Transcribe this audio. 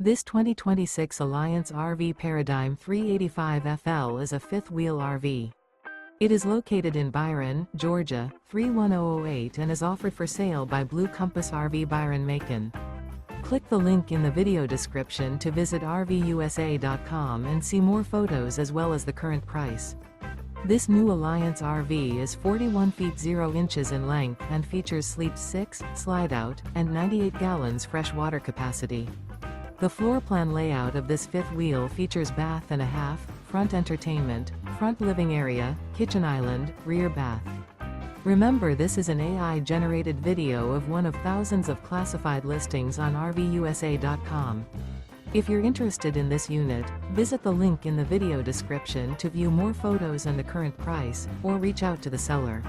This 2026 Alliance RV Paradigm 385FL is a fifth-wheel RV. It is located in Byron, Georgia, 31008 and is offered for sale by Blue Compass RV Byron-Macon. Click the link in the video description to visit RVUSA.com and see more photos as well as the current price. This new Alliance RV is 41 feet 0 inches in length and features Sleep 6, Slideout, and 98 gallons fresh water capacity. The floor plan layout of this fifth wheel features bath and a half, front entertainment, front living area, kitchen island, rear bath. Remember, this is an AI-generated video of one of thousands of classified listings on RVUSA.com. If you're interested in this unit, visit the link in the video description to view more photos and the current price, or reach out to the seller.